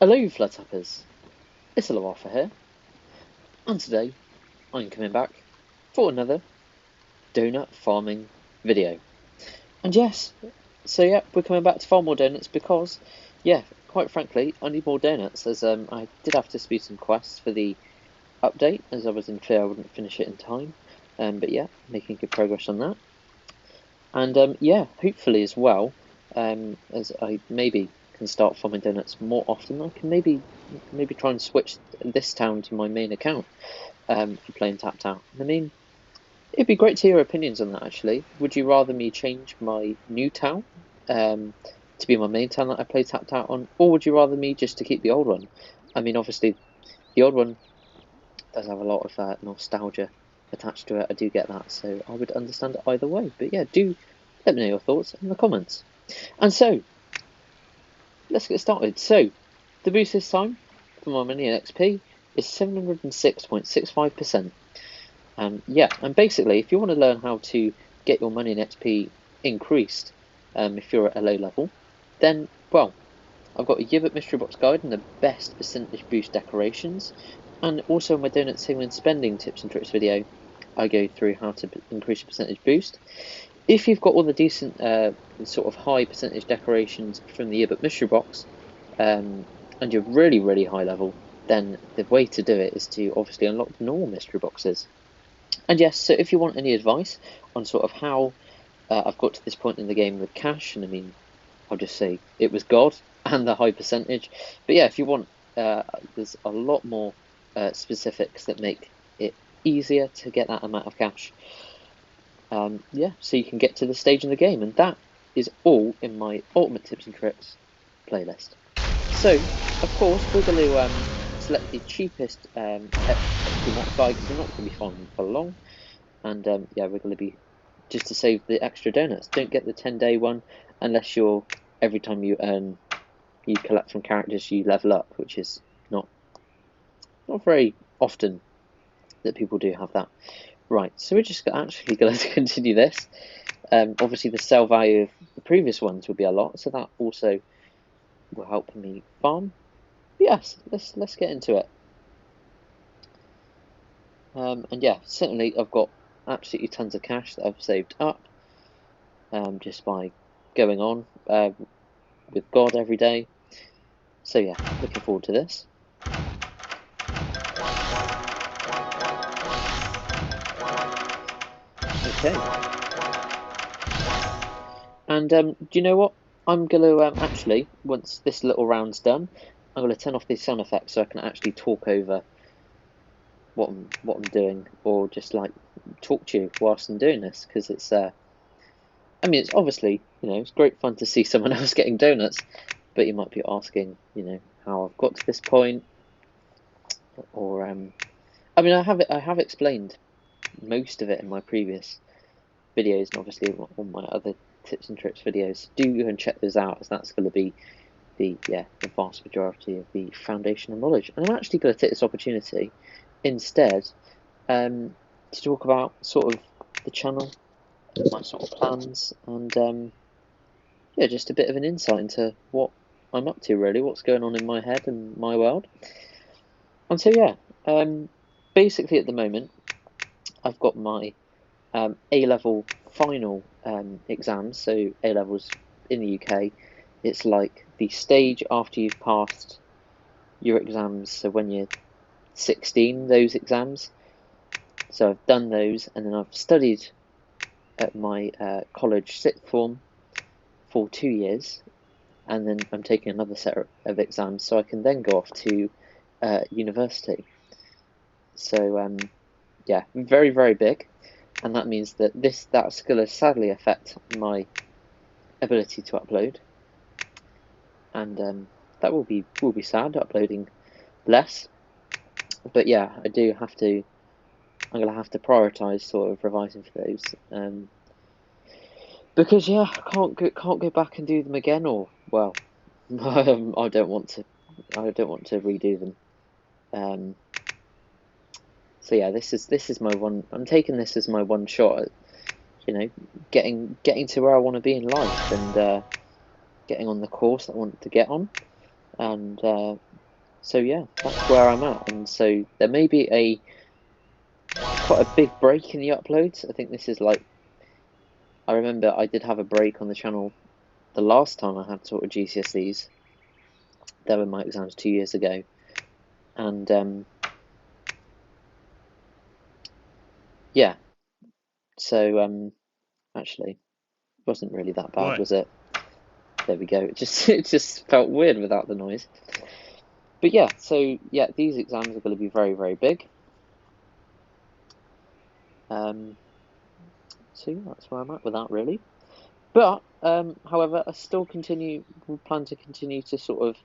Hello, Fluttappers. It's ElloArfur here, and today I'm coming back for another donut farming video. And yes, we're coming back to farm more donuts because, quite frankly, I need more donuts. As I did have to speed some quests for the update, as I was in fear I wouldn't finish it in time. But yeah, making good progress on that. And hopefully as well, as I maybe can start farming donuts more often, I can maybe try and switch this town to my main account for playing Tapped Out. I mean, it'd be great to hear your opinions on that, actually. Would you rather me change my new town to be my main town that I play Tapped Out on, or would you rather me just to keep the old one? I mean, obviously, the old one does have a lot of nostalgia attached to it. I do get that, so I would understand it either way. But yeah, do let me know your thoughts in the comments. And so, let's get started. So, the boost this time for my money and XP is 706.65%. And basically, if you want to learn how to get your money and XP increased, if you're at a low level, then, well, I've got a Yearbook mystery box guide and the best percentage boost decorations, and also my donut saving and spending tips and tricks video, I go through how to increase your percentage boost. If you've got all the decent sort of high percentage decorations from the Yearbook mystery box, and you're really, really high level, then the way to do it is to obviously unlock the normal mystery boxes. And yes, so if you want any advice on sort of how I've got to this point in the game with cash, and I mean, I'll just say it was God and the high percentage. But yeah, if you want, there's a lot more specifics that make it easier to get that amount of cash. So you can get to the stage in the game, and that is all in my Ultimate Tips and Tricks playlist. So, of course, we're going to select the cheapest XP guy because we're not going to be farming for long, and we're going to be just to save the extra donuts. Don't get the 10-day one unless you're every time you collect from characters you level up, which is not very often that people do have that. Right, so we're just actually going to continue this. Obviously, the sell value of the previous ones will be a lot, so that also will help me farm. But yes, let's get into it. And yeah, certainly I've got absolutely tons of cash that I've saved up just by going on with God every day. So yeah, looking forward to this. Okay. And do you know what? I'm going to actually, once this little round's done, I'm going to turn off the sound effects so I can actually talk over what I'm doing, or just like talk to you whilst I'm doing this, because it's I mean, it's obviously, it's great fun to see someone else getting donuts, but you might be asking, how I've got to this point, or I mean, I have explained most of it in my previous videos, and obviously on my other tips and tricks videos. Do go and check those out, as that's going to be the vast majority of the foundational knowledge. And I'm actually going to take this opportunity instead to talk about sort of the channel, my sort of plans, and just a bit of an insight into what I'm up to, really, what's going on in my head and my world. And so basically at the moment I've got my A-level final exams. So A-levels in the UK, it's like the stage after you've passed your exams, so when you're 16, those exams. So I've done those, and then I've studied at my college sixth form for 2 years, and then I'm taking another set of exams so I can then go off to university. So very, very big, and that means that that's going to sadly affect my ability to upload, and that will be sad, uploading less. But yeah, I'm going to have to prioritise sort of revising for those, because I can't go back and do them again, or well, I don't want to redo them. So yeah, this is my one. I'm taking this as my one shot at, getting to where I want to be in life, and getting on the course that I want to get on, and So yeah, that's where I'm at, and so there may be quite a big break in the uploads. I think this is like, I remember I did have a break on the channel the last time I had sort of GCSEs. They were my exams 2 years ago, and yeah, so actually, it wasn't really that bad, What? was it? There we go. It just felt weird without the noise. But yeah, so yeah, these exams are going to be very, very big. So yeah, that's where I'm at with that, really. But however, I still will plan to continue to sort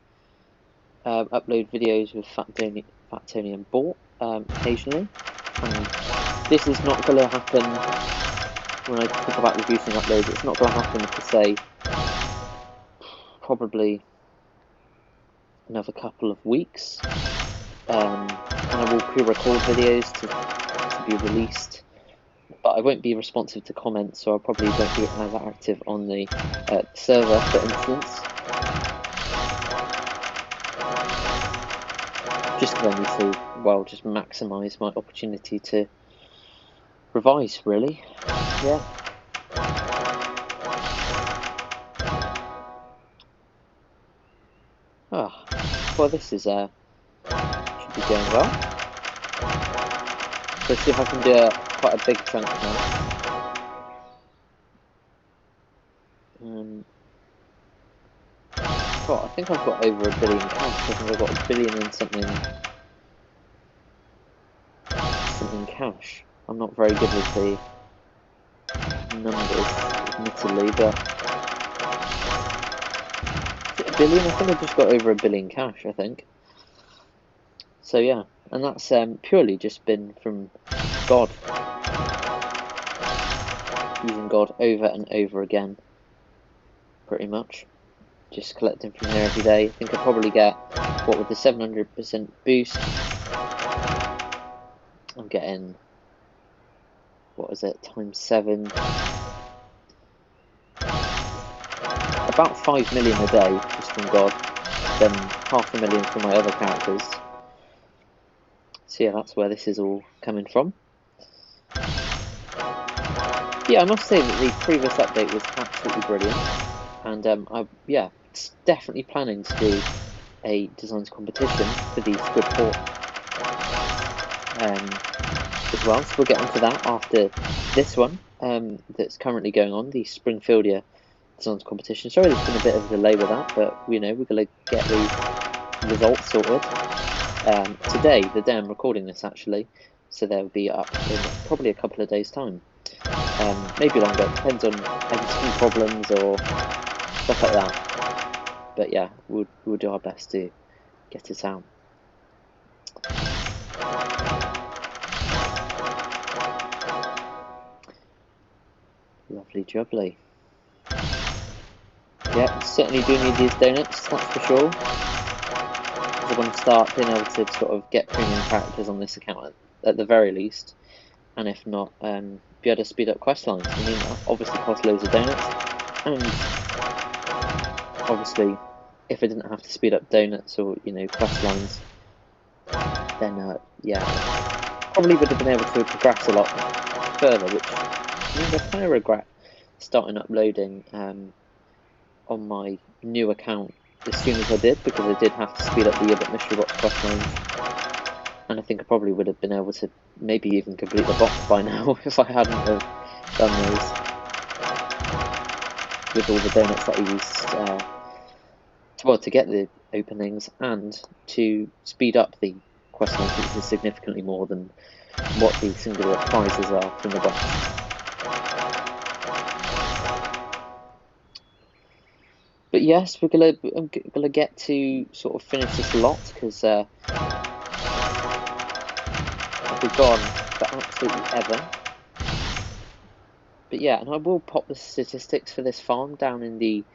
of upload videos with Fat Tony and Bort occasionally. And this is not going to happen when I talk about reducing uploads. It's not going to happen for say probably another couple of weeks. And I will pre-record videos to be released, but I won't be responsive to comments, so I probably won't be as active on the server, for instance. Just because I need to, well, just maximise my opportunity to revise, really. Yeah. Ah, well, this is should be going well. Let's see if I can do quite a big chunk now. God, I think I've got over 1 billion cash. I think I've got 1 billion and something cash. I'm not very good with the numbers, admittedly, but is it 1 billion? I think I've just got over 1 billion cash, I think. So yeah, and that's purely just been from God. Using God over and over again, pretty much. Just collecting from here every day. I think I probably get, what, with the 700% boost, I'm getting, what is it, times 7, about 5 million a day just from God, then 500,000 from my other characters. So yeah, that's where this is all coming from. Yeah, I must say that the previous update was absolutely brilliant, and yeah, it's definitely planning to do a designs competition for the Squid Port as well. So we'll get onto that after this one that's currently going on, the Springfieldia designs competition. Sorry, there's been a bit of a delay with that, but you know, we're going to get the results sorted today, the day I'm recording this actually. So they'll be up in probably a couple of days' time. Maybe longer, it depends on editing problems or stuff like that. But yeah, we'll do our best to get it out. Lovely jubbly. Yeah, certainly do need these donuts, that's for sure. Because I want to start being able to sort of get premium characters on this account at the very least. And if not, be able to speed up quest lines. I mean, that obviously costs loads of donuts. And obviously, if I didn't have to speed up donuts or, you know, quest lines, then yeah, probably would have been able to progress a lot further, which means I kind of regret starting uploading on my new account as soon as I did, because I did have to speed up the Yearbook mystery box quest lines, and I think I probably would have been able to maybe even complete the box by now if I hadn't have done those with all the donuts that I used to get the openings and to speed up the quest lines, which is significantly more than what the singular prizes are from the box. But yes, I'm gonna get to sort of finish this lot, because I've been gone for absolutely ever. But yeah, and I will pop the statistics for this farm down in the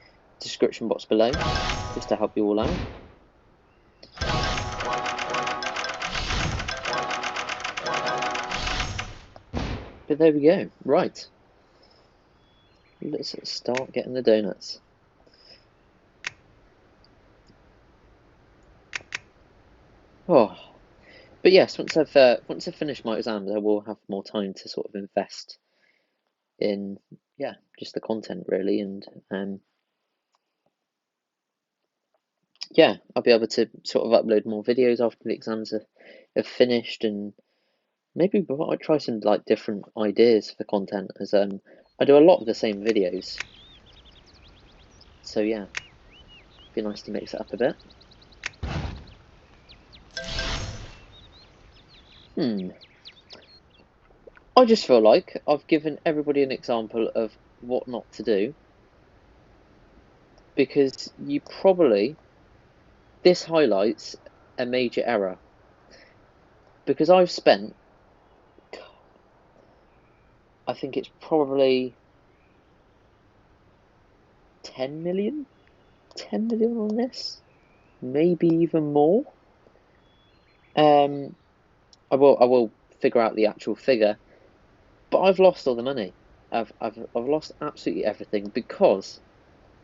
description box below, just to help you all out. But there we go. Right. Let's start getting the donuts. Oh, but yes, once I've finished my exams, I will have more time to sort of invest in, yeah, just the content really, and yeah, I'll be able to sort of upload more videos after the exams have finished, and maybe I'll try some like different ideas for content, as I do a lot of the same videos, so yeah, be nice to mix it up a bit. I just feel like I've given everybody an example of what not to do, because this highlights a major error, because I think it's probably 10 million, 10 million on this, maybe even more. I will figure out the actual figure, but I've lost all the money. I've lost absolutely everything because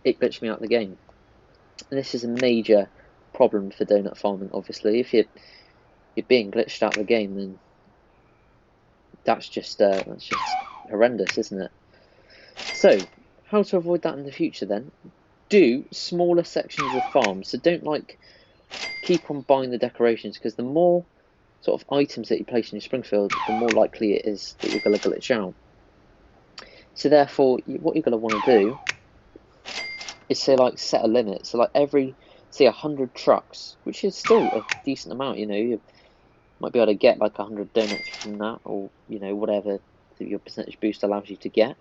it glitched me out of the game. And this is a major problem for donut farming, obviously. If you're being glitched out of the game, then that's just horrendous, isn't it? So, how to avoid that in the future then? Do smaller sections of farms. So don't like keep on buying the decorations, because the more sort of items that you place in your Springfield, the more likely it is that you're going to glitch out. So therefore, what you're going to want to do is say like set a limit. So like say 100 trucks, which is still a decent amount. You might be able to get like 100 donuts from that, or whatever your percentage boost allows you to get.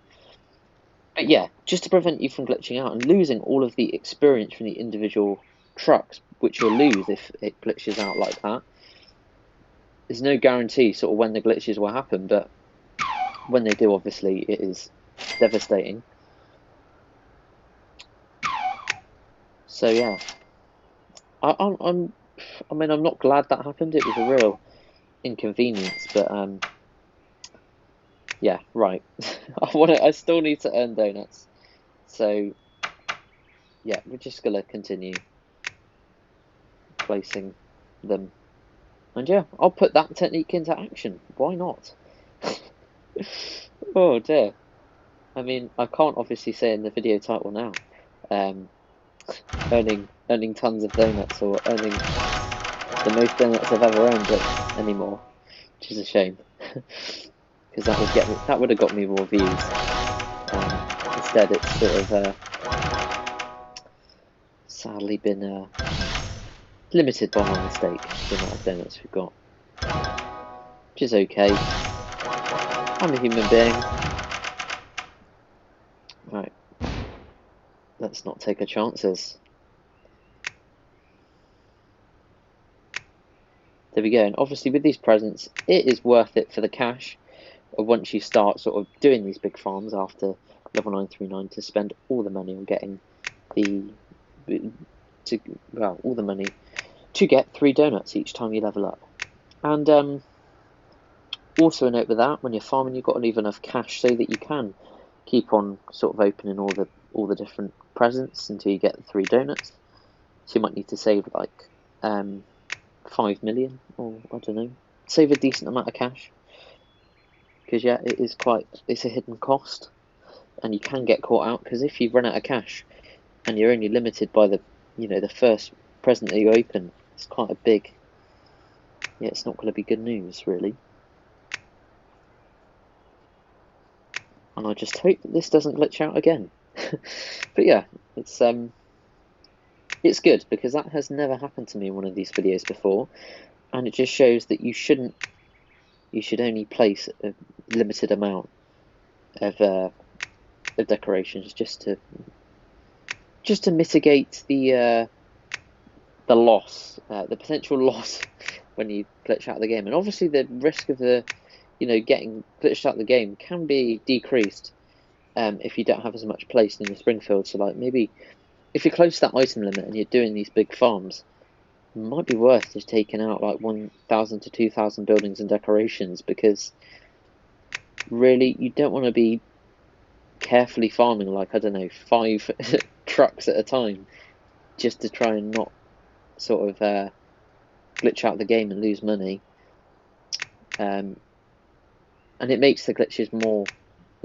But yeah, just to prevent you from glitching out and losing all of the experience from the individual trucks, which you'll lose if it glitches out like that. There's no guarantee sort of when the glitches will happen, but when they do, obviously, it is devastating. So yeah, I mean, I'm not glad that happened. It was a real inconvenience, but yeah, right. I still need to earn donuts, so yeah, we're just gonna continue placing them, and yeah, I'll put that technique into action. Why not? Oh dear. I mean, I can't obviously say in the video title now. Um, earning tons of donuts, or earning the most donuts I've ever earned anymore, which is a shame, because that would have got me more views. Instead, it's sort of sadly been limited by my mistake, the amount of donuts we've got, which is okay. I'm a human being. Right, let's not take our chances. There we go. And obviously with these presents, it is worth it for the cash. Once you start sort of doing these big farms after level 939, to spend all the money on getting all the money to get 3 donuts each time you level up. And also a note with that, when you're farming, you've got to leave enough cash so that you can keep on sort of opening all the different presents until you get the 3 donuts. So you might need to save like 5 million, or I don't know, save a decent amount of cash, because yeah, it's a hidden cost, and you can get caught out, because if you run out of cash and you're only limited by the first present that you open, it's quite a big, yeah, it's not going to be good news really. And I just hope that this doesn't glitch out again. But yeah, it's good, because that has never happened to me in one of these videos before, and it just shows that you should only place a limited amount of decorations, just to mitigate the loss, the potential loss when you glitch out of the game. And obviously the risk of getting glitched out of the game can be decreased if you don't have as much placed in the Springfield. So like maybe if you're close to that item limit and you're doing these big farms, it might be worth just taking out like 1,000 to 2,000 buildings and decorations, because really you don't want to be carefully farming like, I don't know, 5 trucks at a time, just to try and not sort of glitch out of the game and lose money. And it makes the glitches more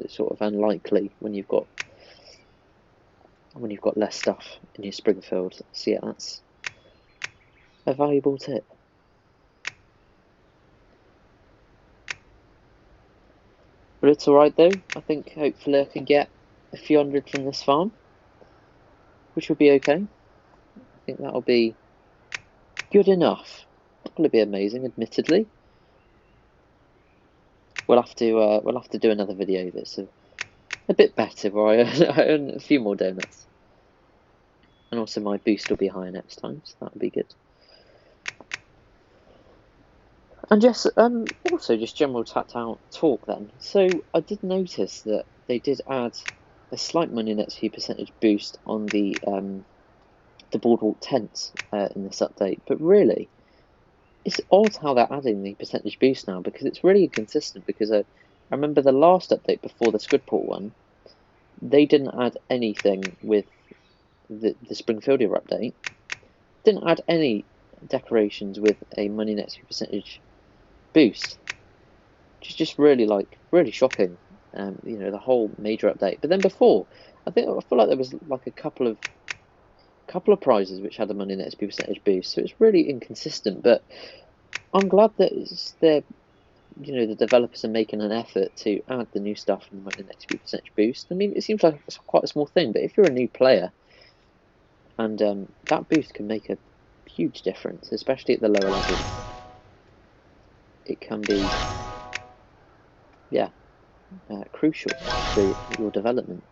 sort of unlikely when you've got less stuff in your Springfield. So yeah, that's a valuable tip. But it's alright though. I think hopefully I can get a few hundred from this farm, which will be okay. I think that'll be good enough. Not going to be amazing, admittedly. We'll have to do another video that's a bit better, where I earn a few more donuts, and also my boost will be higher next time, so that'll be good. And yes, also just general talk then. So I did notice that they did add a slight money XP percentage boost on the boardwalk tents in this update, but really, it's odd how they're adding the percentage boost now, because it's really inconsistent. Because I remember the last update before the Squidport one, they didn't add anything with the Springfieldia update. Didn't add any decorations with a money XP percentage boost, which is just really shocking. You know, the whole major update. But then before, I feel like there was like a couple of prizes which had the money XP percentage boost, so it's really inconsistent. But I'm glad that the developers are making an effort to add the new stuff and the money XP percentage boost. I mean, it seems like it's quite a small thing, but if you're a new player, and that boost can make a huge difference, especially at the lower level. It can be, yeah, crucial for your development.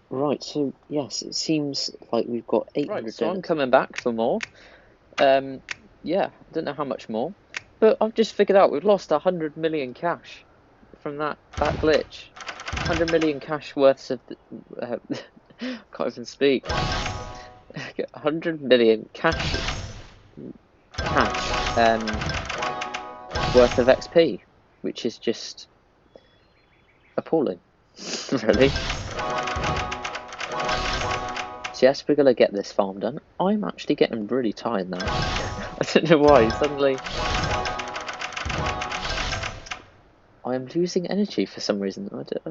Right, so yes, it seems like we've got 800. Right, so I'm coming back for more. Yeah, I don't know how much more, but I've just figured out we've lost 100 million cash from that glitch. 100 million cash worth of can't even speak. 100 million cash worth of XP, which is just appalling, really. So yes, we're gonna get this farm done. I'm actually getting really tired now. I don't know why. Suddenly, I am losing energy for some reason. I don't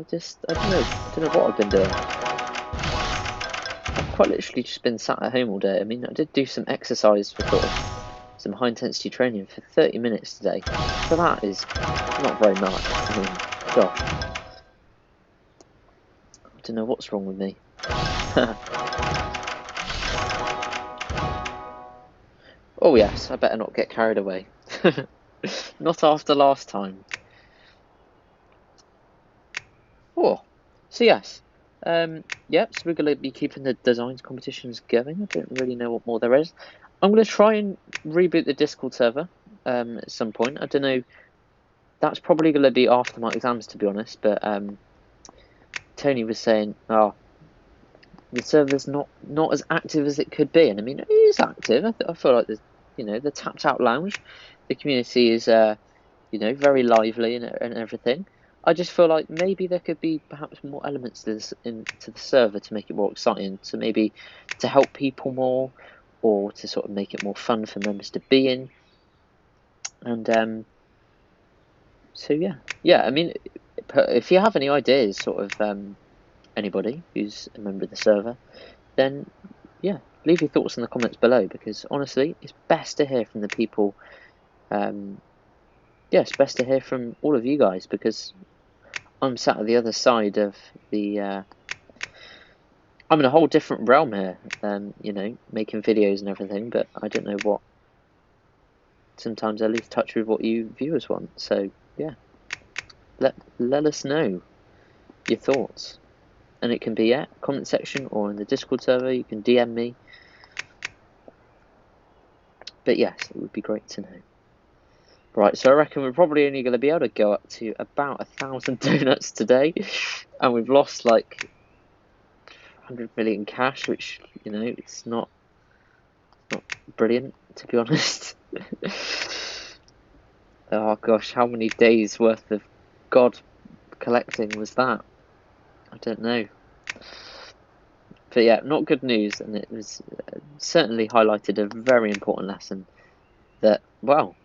know. I don't know what I've been doing. I've quite literally just been sat at home all day. I mean, I did do some exercise for sort of some high intensity training for 30 minutes today, but that is not very much. I mean, gosh, I don't know what's wrong with me. Oh yes, I better not get carried away. Not after last time. Oh, so yes, yep. So we're going to be keeping the designs competitions going. I don't really know what more there is. I'm going to try and reboot the Discord server at some point. I don't know. That's probably going to be after my exams, to be honest. But Tony was saying, oh, the server's not as active as it could be, and I mean, it is active. I feel like there's, the Tapped Out Lounge, the community is, very lively and everything. I just feel like maybe there could be perhaps more elements to this into the server to make it more exciting, to maybe to help people more, or to sort of make it more fun for members to be in. And so yeah. I mean, if you have any ideas, sort of anybody who's a member of the server, then yeah, leave your thoughts in the comments below, because honestly, it's best to hear from the people. It's best to hear from all of you guys, because I'm sat at the other side of the. I'm in a whole different realm here, making videos and everything, but I don't know what. Sometimes I lose touch with what you viewers want. So yeah, let us know your thoughts, and it can be comment section or in the Discord server. You can DM me. But yes, it would be great to know. Right, so I reckon we're probably only going to be able to go up to about 1,000 donuts today, and we've lost like 100 million cash, which it's not brilliant, to be honest. Oh gosh, how many days worth of God collecting was that? I don't know. But yeah, not good news, and it was certainly highlighted a very important lesson that, well,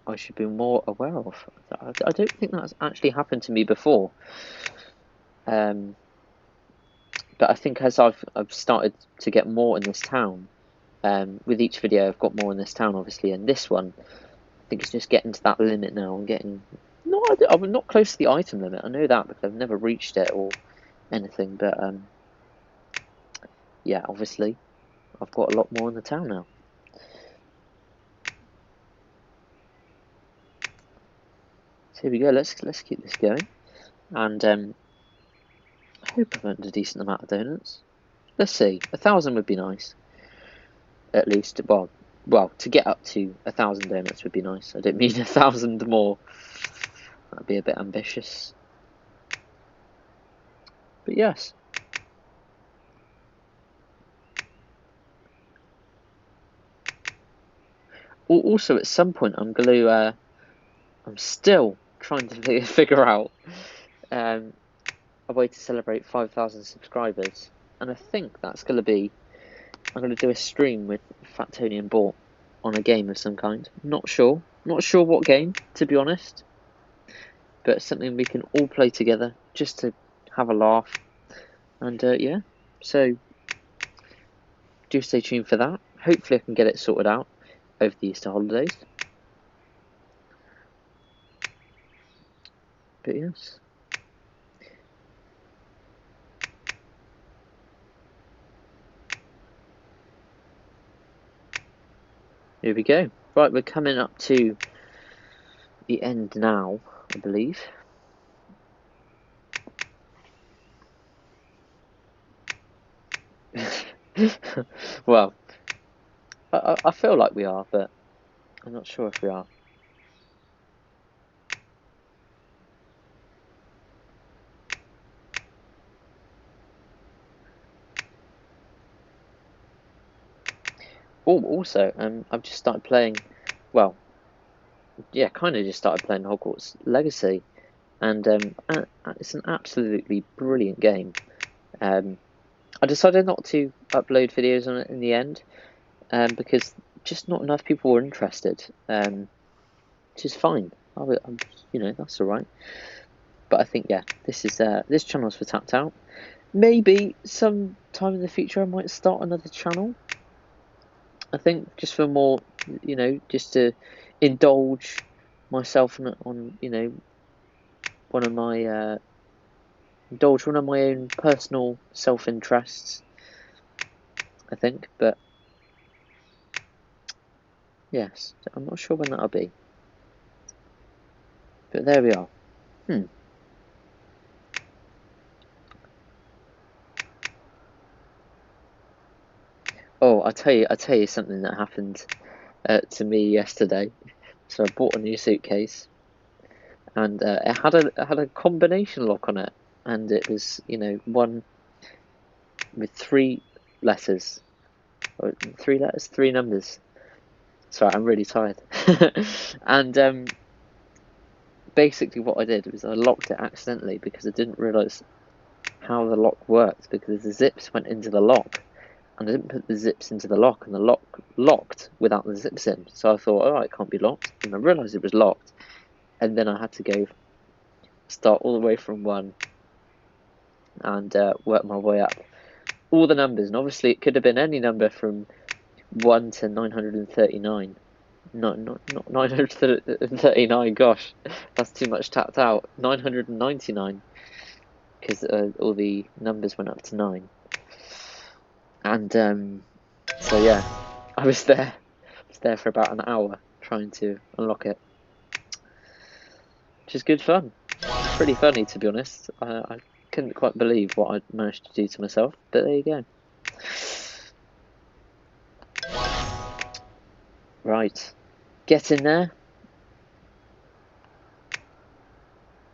I should be more aware of. I don't think that's actually happened to me before. But I think as I've started to get more in this town, with each video I've got more in this town, obviously, and this one, I think it's just getting to that limit now. I'm not close to the item limit. I know that because I've never reached it or anything. But yeah, obviously, I've got a lot more in the town now. So here we go. Let's keep this going, and I hope I've earned a decent amount of donuts. Let's see. 1,000 would be nice, at least. Well, to get up to 1,000 donuts would be nice. I don't mean 1,000 more. That'd be a bit ambitious. But yes. Also, at some point, I'm still trying to figure out a way to celebrate 5,000 subscribers, and I think that's going to be, I'm going to do a stream with Fat Tony and Bort on a game of some kind. Not sure what game, to be honest, but something we can all play together just to have a laugh. And yeah, so do stay tuned for that. Hopefully I can get it sorted out over the Easter holidays. But yes. Here we go. Right, we're coming up to the end now, I believe. Well, I feel like we are, but I'm not sure if we are. Oh, also, I've just started playing, well, yeah, kind of just started playing Hogwarts Legacy, and it's an absolutely brilliant game. I decided not to upload videos on it in the end, because just not enough people were interested, which is fine. That's all right. But I think, yeah, this channel's for Tapped Out. Maybe sometime in the future I might start another channel. I think just for more, just to indulge myself on one of my indulge one of my own personal self-interests, I think. But yes, I'm not sure when that'll be. But there we are. Oh, I tell you something that happened to me yesterday. So I bought a new suitcase, and it had a combination lock on it, and it was one with 3 letters, or 3 numbers. Sorry, I'm really tired. And basically what I did was I locked it accidentally because I didn't realise how the lock worked, because the zips went into the lock, and I didn't put the zips into the lock, and the lock locked without the zips in. So I thought, oh, it can't be locked, and I realised it was locked, and then I had to start all the way from 1 and work my way up all the numbers, and obviously it could have been any number from 1 to 939. No, not 939. Gosh, that's too much tapped out. 999, because all the numbers went up to 9. And so yeah, I was there for about an hour trying to unlock it, which is good fun. Pretty funny, to be honest. I couldn't quite believe what I'd managed to do to myself, but there you go. Right, get in there.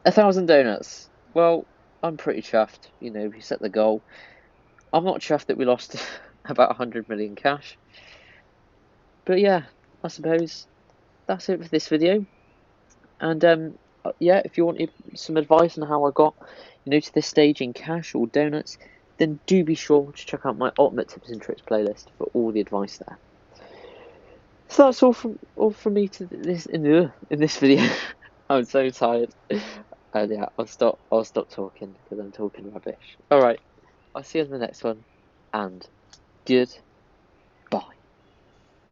1,000 donuts. Well, I'm pretty chuffed. We set the goal. I'm not chuffed that we lost about 100 million cash. But yeah, I suppose that's it for this video. And yeah, if you wanted some advice on how I got to this stage in cash or donuts, then do be sure to check out my Ultimate Tips and Tricks playlist for all the advice there. So that's all from me to this in this video. I'm so tired. And yeah, I'll stop talking because I'm talking rubbish. Alright, I'll see you in the next one, and goodbye.